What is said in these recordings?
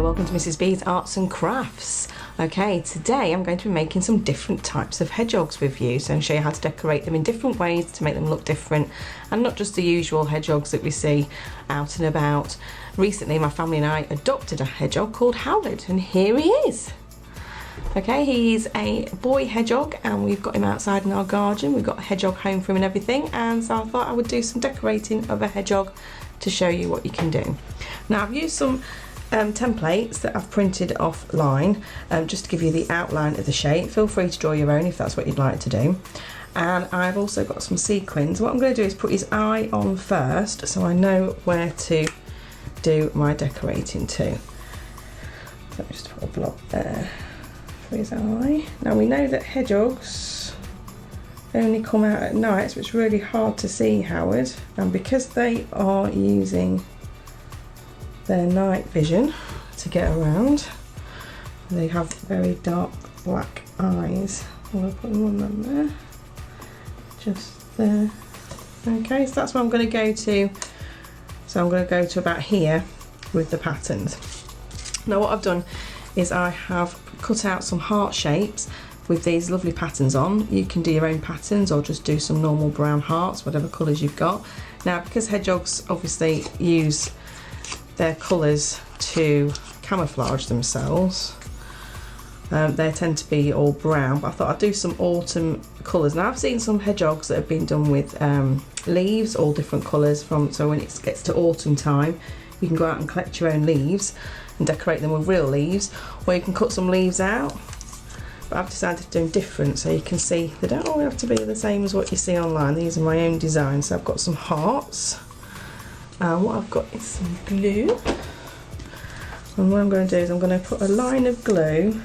welcome to Mrs. B's Arts and Crafts. Okay, today I'm going to be making some different types of hedgehogs with you, so I'll show you how to decorate them in different ways to make them look different and not just the usual hedgehogs that we see out and about. Recently my family and I adopted a hedgehog called Howard, and here he is. Okay, he's a boy hedgehog and we've got him outside in our garden. We've got a hedgehog home for him and everything, and so I thought I would do some decorating of a hedgehog to show you what you can do. Now I've used some templates that I've printed offline just to give you the outline of the shape. Feel free to draw your own if that's what you'd like to do. And I've also got some sequins. What I'm going to do is put his eye on first so I know where to do my decorating to. So let me just put a block there for his eye. Now we know that hedgehogs only come out at night, so it's really hard to see Howard, and because they are using their night vision to get around, they have very dark black eyes. I'm going to put them on them there, just there. Okay, so that's what I'm going to go to. So I'm going to go to about here with the patterns. Now what I've done is I have cut out some heart shapes with these lovely patterns on. You can do your own patterns or just do some normal brown hearts, whatever colours you've got. Now because hedgehogs obviously use their colours to camouflage themselves, they tend to be all brown, but I thought I'd do some autumn colours. Now I've seen some hedgehogs that have been done with leaves, all different colours, so when it gets to autumn time you can go out and collect your own leaves and decorate them with real leaves, or you can cut some leaves out. But I've decided to do them different so you can see they don't all have to be the same as what you see online. These are my own designs. So I've got some hearts. What I've got is some glue, and what I'm going to do is I'm going to put a line of glue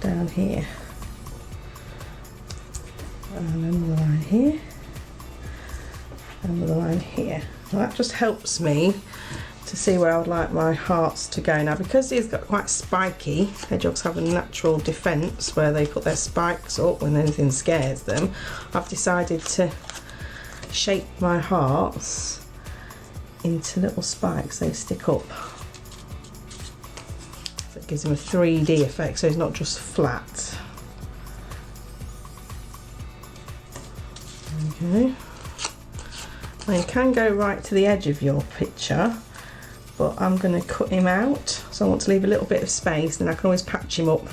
down here and another line here and another line here. Well, that just helps me to see where I would like my hearts to go. Now because these got quite spiky, hedgehogs have a natural defence where they put their spikes up when anything scares them. I've decided to shape my hearts into little spikes, they stick up. So it gives them a 3D effect, so it's not just flat. Okay. Now you can go right to the edge of your picture, but I'm going to cut him out, so I want to leave a little bit of space, then I can always patch him up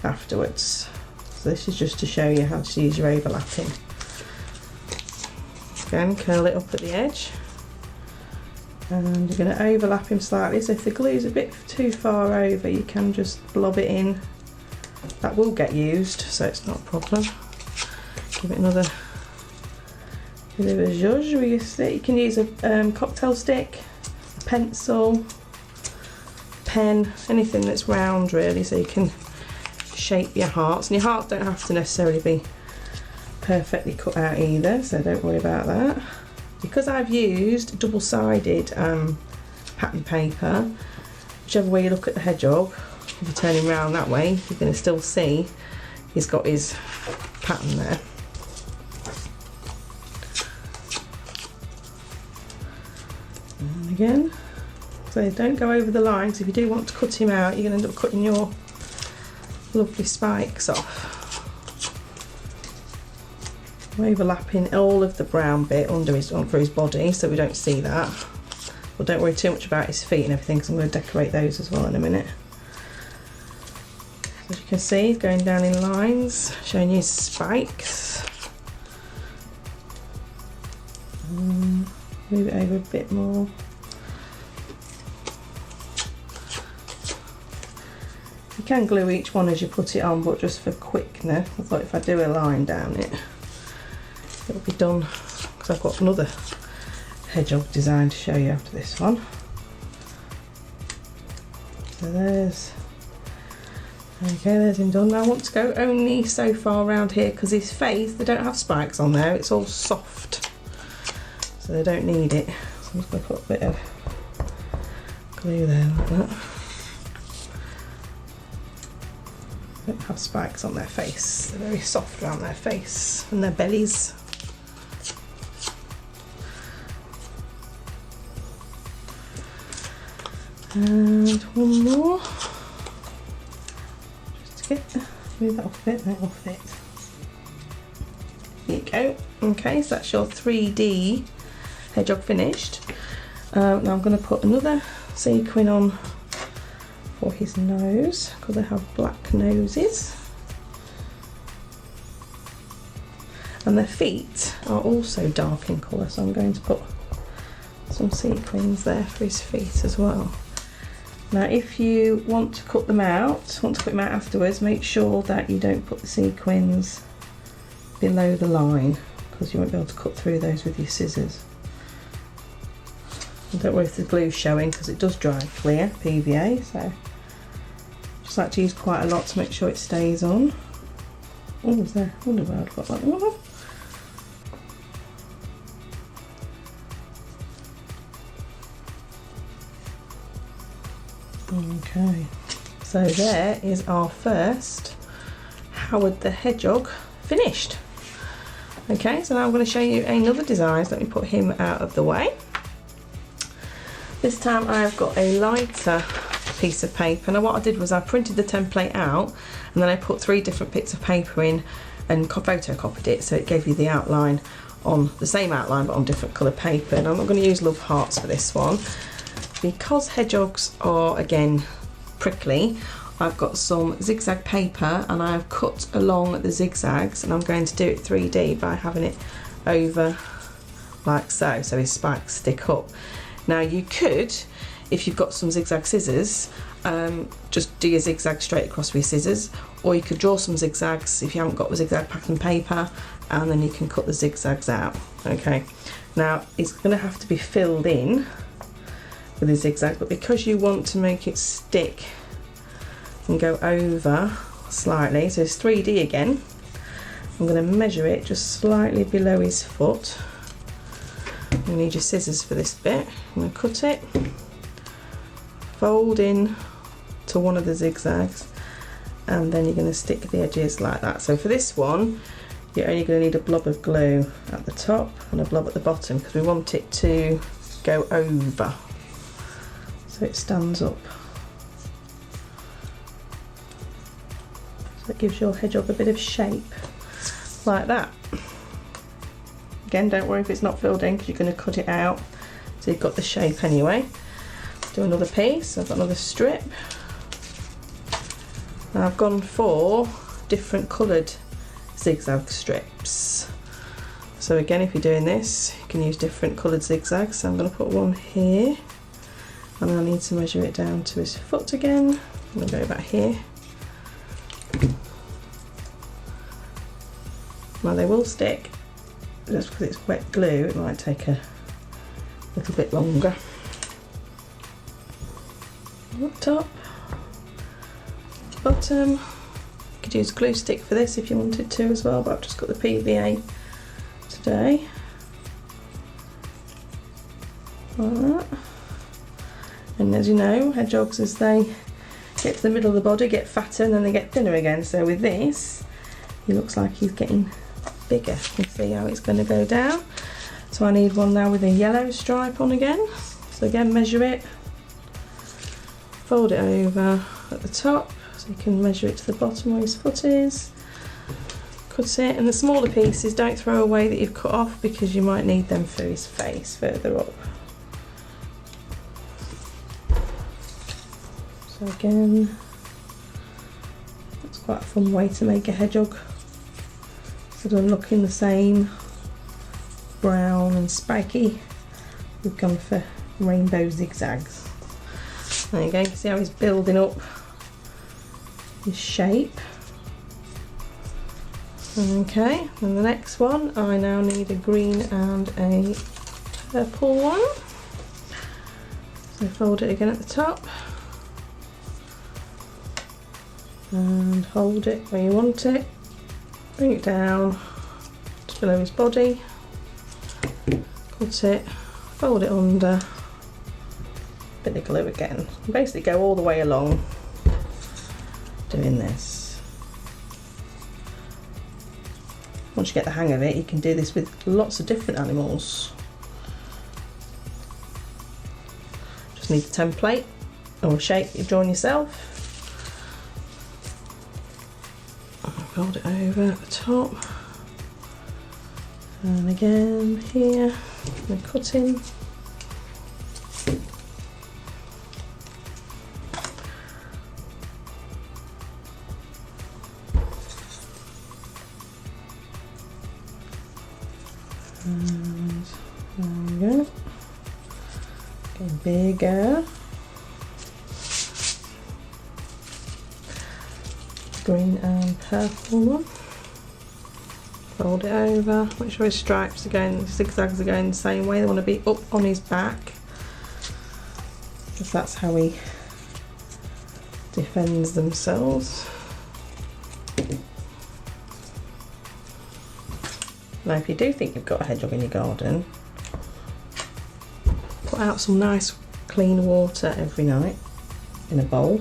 afterwards. So this is just to show you how to use your overlapping. Again, curl it up at the edge, and you're going to overlap him slightly, so if the glue's a bit too far over you can just blob it in. That will get used, so it's not a problem. Give it another bit of a zhuzh with your stick. You can use a cocktail stick, a pencil, pen, anything that's round really, so you can shape your hearts. And your hearts don't have to necessarily be perfectly cut out either, so don't worry about that. Because I've used double-sided pattern paper, whichever way you look at the hedgehog, if you turn him round that way, you're going to still see he's got his pattern there. And again, so don't go over the line, because if you do want to cut him out, you're going to end up cutting your lovely spikes off. I'm overlapping all of the brown bit under for his body so we don't see that. But don't worry too much about his feet and everything, because I'm going to decorate those as well in a minute. So as you can see, he's going down in lines, showing you his spikes. Move it over a bit more. You can glue each one as you put it on, but just for quickness, I thought if I do a line down it, it'll be done, because I've got another hedgehog design to show you after this one. So there's him done. Now I want to go only so far around here, because his face, they don't have spikes on there, it's all soft, so they don't need it. So I'm just going to put a bit of glue there like that. They don't have spikes on their face, they're very soft around their face and their bellies. And one more. Just to get, move that off a bit, that off it. There you go. Okay, so that's your 3D hedgehog finished. Now I'm going to put another sequin on for his nose, because they have black noses. And their feet are also dark in colour, so I'm going to put some sequins there for his feet as well. Now if you want to cut them out, afterwards, make sure that you don't put the sequins below the line, because you won't be able to cut through those with your scissors. And don't worry if the glue's showing, because it does dry clear, PVA, so just like to use quite a lot to make sure it stays on. Oh, is there? I wonder where I've got that one. Okay, so there is our first Howard the Hedgehog finished. Okay, so now I'm going to show you another design. So let me put him out of the way. This time I've got a lighter piece of paper. Now what I did was I printed the template out, and then I put 3 different bits of paper in and photocopied it, so it gave you the outline on the same outline but on different coloured paper. And I'm not going to use love hearts for this one, because hedgehogs are again prickly. I've got some zigzag paper and I've cut along the zigzags, and I'm going to do it 3D by having it over like so, so his spikes stick up. Now you could, if you've got some zigzag scissors, just do your zigzag straight across with your scissors, or you could draw some zigzags if you haven't got the zigzag pattern paper, and then you can cut the zigzags out. Okay, now it's going to have to be filled in with a zigzag, but because you want to make it stick and go over slightly, so it's 3D again, I'm going to measure it just slightly below his foot. You need your scissors for this bit. I'm going to cut it, fold in to one of the zigzags, and then you're going to stick the edges like that. So for this one, you're only going to need a blob of glue at the top and a blob at the bottom, because we want it to go over so it stands up. So it gives your hedgehog a bit of shape like that. Again, don't worry if it's not filled in, because you're going to cut it out, so you've got the shape anyway. Do another piece. I've got another strip. Now I've gone for different coloured zigzag strips. So again, if you're doing this, you can use different coloured zigzags. So I'm going to put one here, and then I need to measure it down to his foot again. I'm going to go back here. Now they will stick, just because it's wet glue, it might take a little bit longer. Up top, bottom. You could use glue stick for this if you wanted to as well, but I've just got the PVA today. Like that. And as you know, hedgehogs, as they get to the middle of the body, get fatter and then they get thinner again. So with this, he looks like he's getting bigger. You can see how it's going to go down. So I need one now with a yellow stripe on again. So again, measure it, fold it over at the top so you can measure it to the bottom where his foot is. Cut it, and the smaller pieces don't throw away that you've cut off, because you might need them for his face further up. So again, that's quite a fun way to make a hedgehog. Instead of looking the same, brown and spiky, we've gone for rainbow zigzags. There you go, you can see how he's building up his shape. Okay, and the next one, I now need a green and a purple one. So fold it again at the top and hold it where you want it. Bring it down to below his body, cut it, fold it under, bit of glue again, and basically go all the way along doing this. Once you get the hang of it, you can do this with lots of different animals. Just need the template, or shape you've drawn yourself. Fold it over at the top. And again here, we're cutting. And there we go. Getting bigger. Green and purple one. Fold it over. Make sure his stripes are going, zigzags are going the same way. They want to be up on his back, because that's how he defends themselves. Now if you do think you've got a hedgehog in your garden, put out some nice clean water every night in a bowl,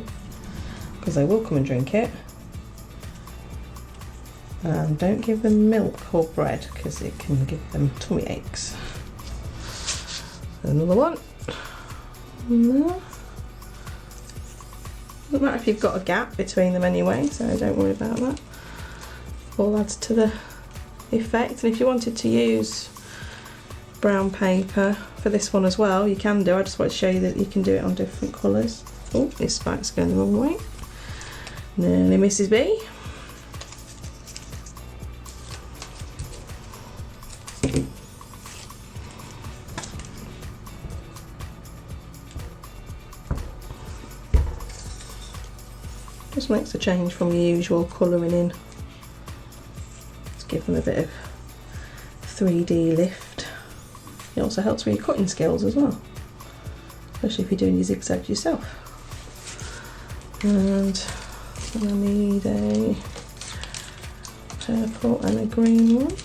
because they will come and drink it. And don't give them milk or bread, because it can give them tummy aches. Another one. There. Doesn't matter if you've got a gap between them anyway, so don't worry about that. All adds to the effect. And if you wanted to use brown paper for this one as well, you can do. I just want to show you that you can do it on different colours. Oh, this spike's going the wrong way. Nearly Mrs. B. Just makes a change from your usual colouring in. Just give them a bit of 3D lift. It also helps with your cutting skills as well, especially if you're doing your zigzags yourself. And I need a purple and a green one.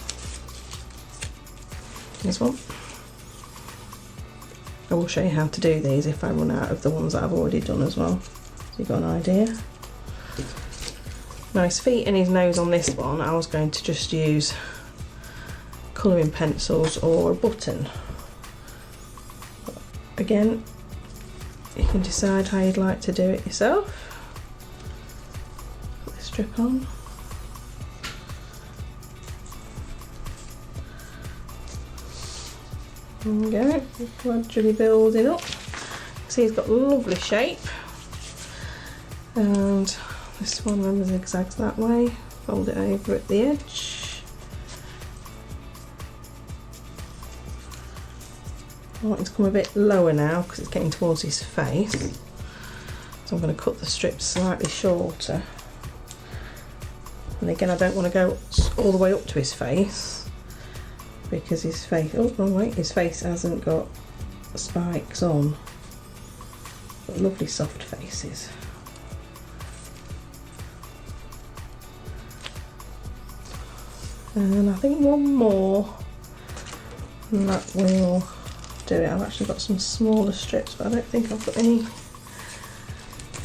This one. I will show you how to do these if I run out of the ones that I've already done as well, so you've got an idea. Now his feet and his nose on this one, I was going to just use colouring pencils or a button. But again, you can decide how you'd like to do it yourself. Put this strip on. There we go, gradually building up. See, he's got a lovely shape. And this one, remember, zigzags that way. Fold it over at the edge. I want it to come a bit lower now because it's getting towards his face. So I'm going to cut the strips slightly shorter. And again, I don't want to go all the way up to his face, because his face, oh wrong way, his face hasn't got spikes on. But lovely soft faces. And I think one more and that will do it. I've actually got some smaller strips, but I don't think I've got any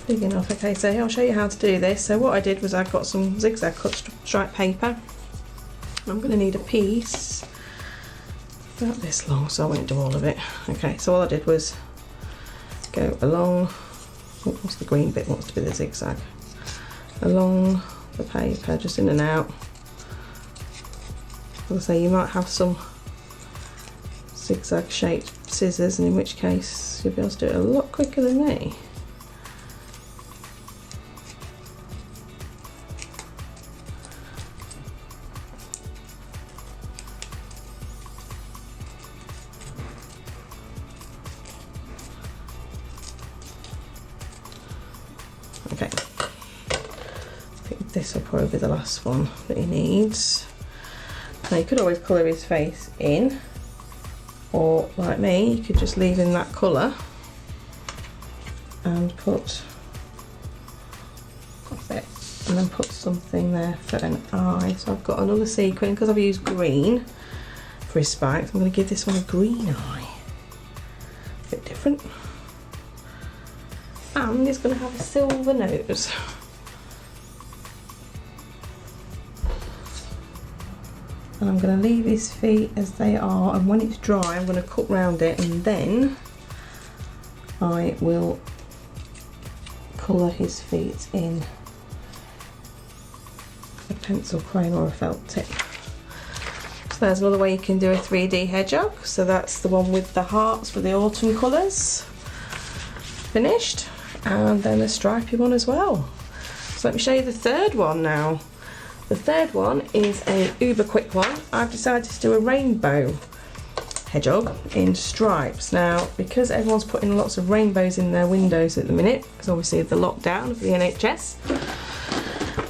big enough. Okay, so I'll show you how to do this. So what I did was I got some zigzag cut stripe paper. I'm going to need a piece about this long, so I won't do all of it. Okay, so all I did was go along, what's the green bit wants to be the zigzag, along the paper, just in and out. As I say, you might have some zigzag shaped scissors, and in which case you'll be able to do it a lot quicker than me. Okay, I think this will probably be the last one that he needs. Now you could always colour his face in, or like me, you could just leave in that colour and put it, and then put something there for an eye. So I've got another sequin, because I've used green for his spikes, I'm going to give this one a green eye. A bit different. And he's going to have a silver nose. And I'm going to leave his feet as they are, and when it's dry I'm going to cut round it, and then I will colour his feet in a pencil crayon or a felt tip. So there's another way you can do a 3D hedgehog. So that's the one with the hearts for the autumn colours finished, and then a stripy one as well. So let me show you the third one now. The third one is a uber quick one. I've decided to do a rainbow hedgehog in stripes. Now, because everyone's putting lots of rainbows in their windows at the minute, because obviously of the lockdown of the NHS,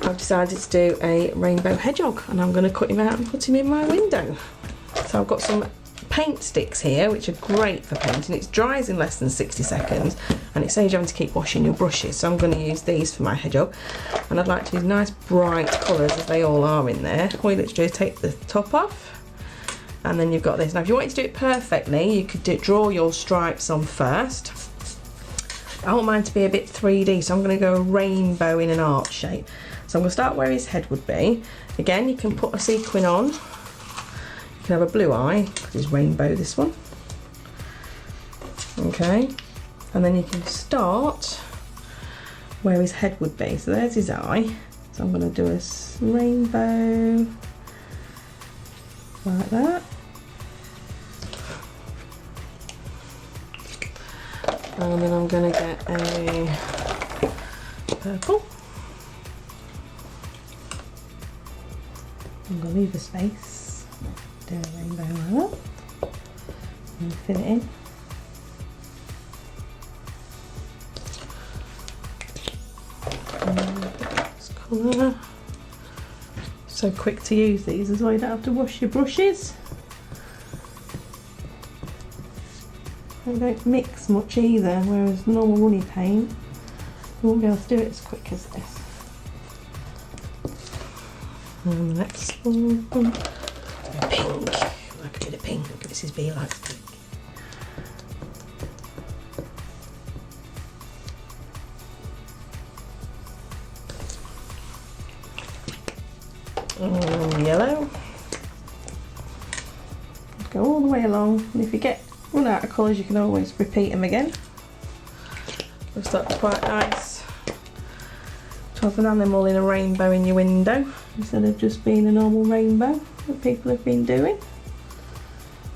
I've decided to do a rainbow hedgehog, and I'm going to cut him out and put him in my window. So I've got some paint sticks here, which are great for painting. It dries in less than 60 seconds, and it saves you having to keep washing your brushes. So I'm going to use these for my hedgehog, and I'd like to use nice bright colours as they all are in there. All you literally do is take the top off, and then you've got this. Now, if you wanted to do it perfectly, you could draw your stripes on first. I want mine to be a bit 3D, so I'm going to go a rainbow in an arch shape. So I'm going to start where his head would be. Again, you can put a sequin on. You can have a blue eye, because it's rainbow, this one. Okay, and then you can start where his head would be. So there's his eye. So I'm going to do a rainbow like that. And then I'm going to get a purple. I'm going to leave a space, do a rainbow like that, and fill it in. This colour. So quick to use these as well, you don't have to wash your brushes. They don't mix much either, whereas normal runny paint, you won't be able to do it as quick as this. And the next one, pink. I like a bit of pink. Mrs. B likes pink. Yellow. Go all the way along, and if you run out of colours, you can always repeat them again. Just that's quite nice to have an animal in a rainbow in your window instead of just being a normal rainbow that people have been doing.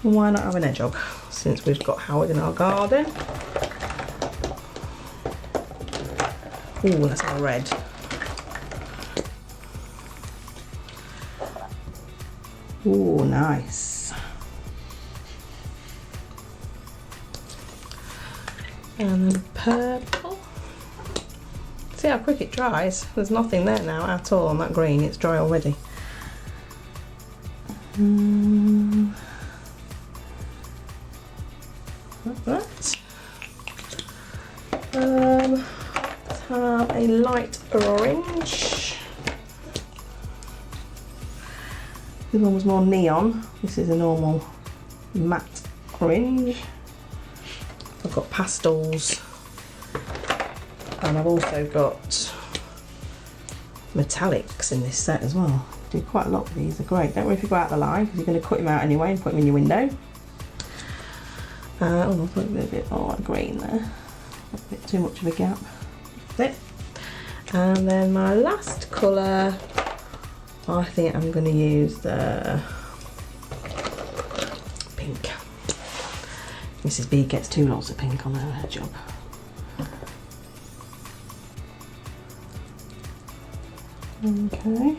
And why not have an hedgehog, since we've got Howard in our garden? Ooh, let's have a red. Ooh, nice. And then purple. See how quick it dries? There's nothing there now at all on that green, it's dry already. Like that. Let's have a light orange. This one was more neon. This is a normal matte orange. I've got pastels, and I've also got metallics in this set as well. I do quite a lot of these, they're great. Don't worry if you go out the line, because you're going to cut them out anyway and put them in your window. I'll put a bit more like green there. A bit too much of a gap. That's it. And then my last colour, I think I'm going to use the pink. Mrs. B gets 2 lots of pink on her job. Okay.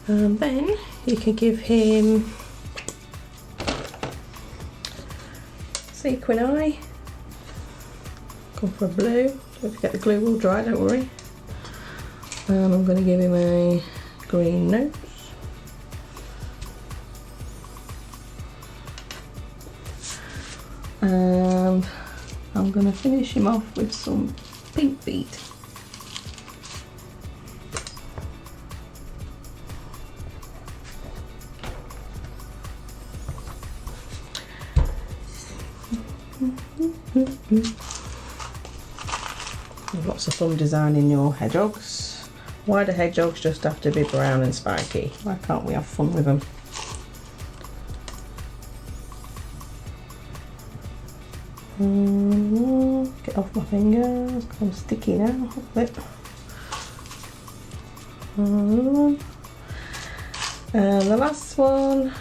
And then you can give him sequin eye. Go for a blue. Don't forget the glue will dry, don't worry. And I'm going to give him a green nose. And I'm going to finish him off with some pink feet. Lots of fun designing your hedgehogs. Why do hedgehogs just have to be brown and spiky? Why can't we have fun with them? Get off my fingers, I'm sticky now. And the last one.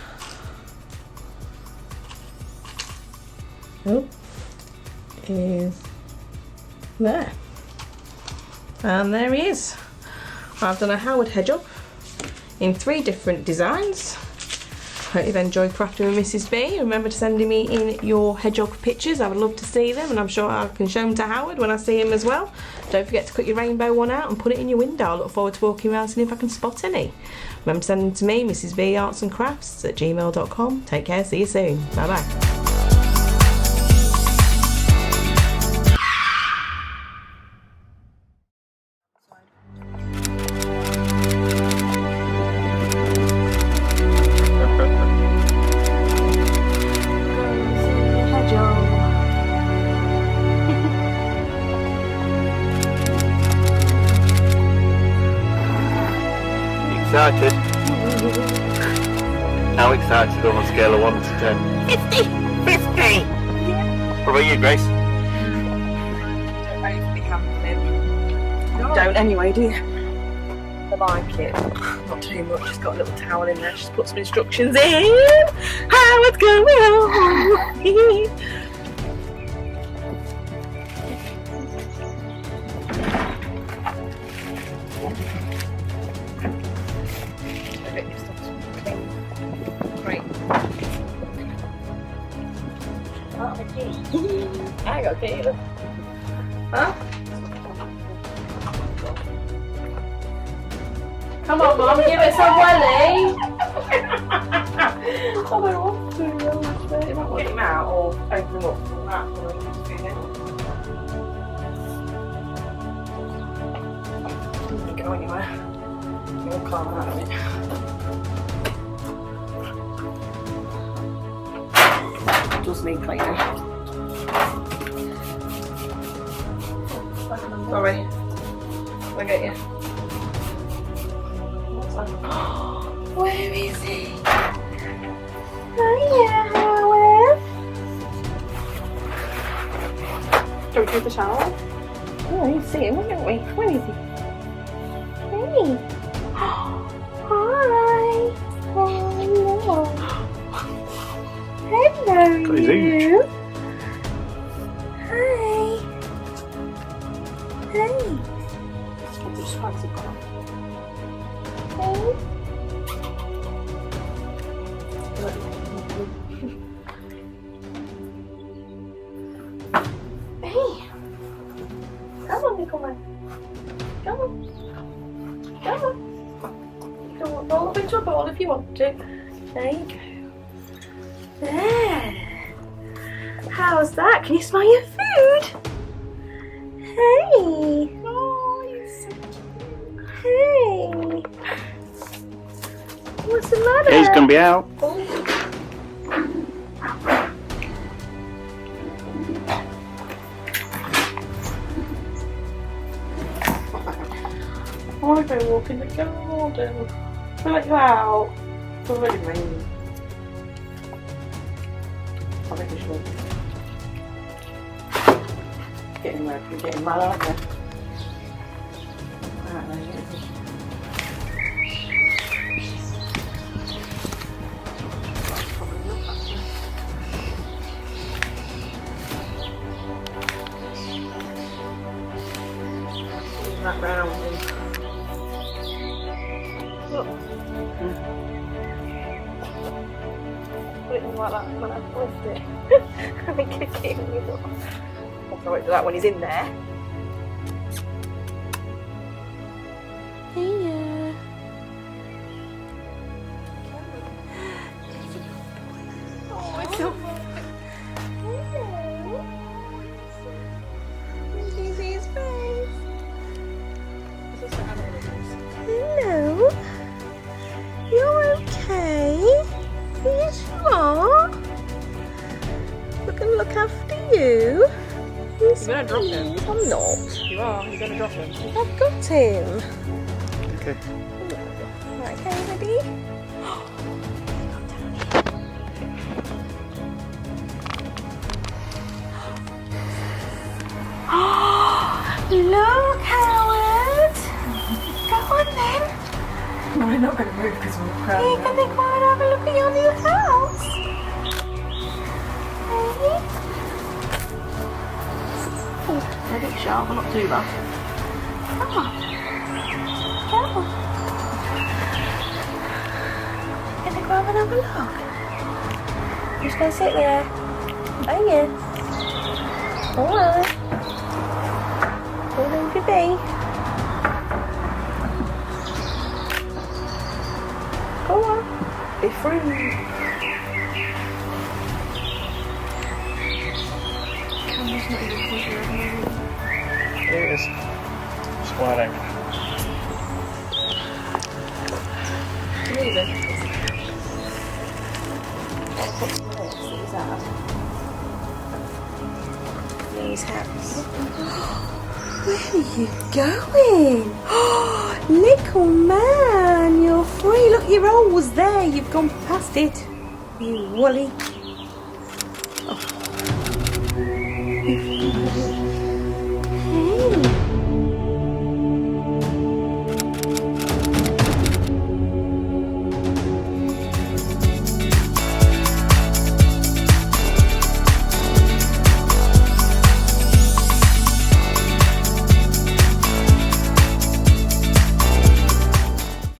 Is there. And there he is. I've done a Howard Hedgehog in 3 different designs. Hope you've enjoyed crafting with Mrs. B. Remember to send me in your hedgehog pictures. I would love to see them, and I'm sure I can show them to Howard when I see him as well. Don't forget to cut your rainbow one out and put it in your window. I look forward to walking around seeing if I can spot any. Remember to send them to me, mrsbeesartsandcrafts@gmail.com. Take care, see you soon. Bye bye. Excited? How excited on a scale of 1 to 10? 50! 50! What about you, Grace? Don't overly hamper him. Don't anyway, do you? I like it. Not too much. She's got a little towel in there. She's put some instructions in. How it's going on. Great. I got key. Huh? Come on, Mum, give it some welly. I don't want to. You might want him out or open them up. Don't go anywhere. You'll climb out of it. Does need cleaning. Sorry. Look at you. Where is he? Hiya, Howard. Shall we take the shower? Oh, you see him, don't we? Where is he? Hey. Hi. Hello. Hello, you. Hi. Hey. Hey, come on, little man. Come on. Come on. Come on, roll up into a ball if you want to. There you go. There. How's that? Can you smell your food? Hey. Oh, you're so cute. Hey. What's the matter? He's gonna be out. Oh. I want to go walk in the garden. I'll let you out. It's already raining. I think I should. Getting mad, we're getting mad, aren't we? Alright then, that round and look. Put it in like that when I lift it. I think it's getting me up. I'll throw it to that when he's in there. Hiya. Oh, it's so hello. Can you see his face? Hello. You're okay? Yes, you are. We're going to look after you. Yes, you're going to drop him. I'm not. You are. You're going to drop him. I've got him. Okay. Right, okay, ready? We're not going to move because we're crowded. You can come and have a look at your new house. Oh, a bit sharp, but not too bad. Come on. Come on. Can I go and have a look? Just going to sit there. Oh yeah. Alright. Where will you be? Go on. Be free. Camera's not even pointing at me. It is. It's wide angle. Really? These hats. Where are you going? Little man, you're free. Look, your roll was there. You've gone past it. You woolly.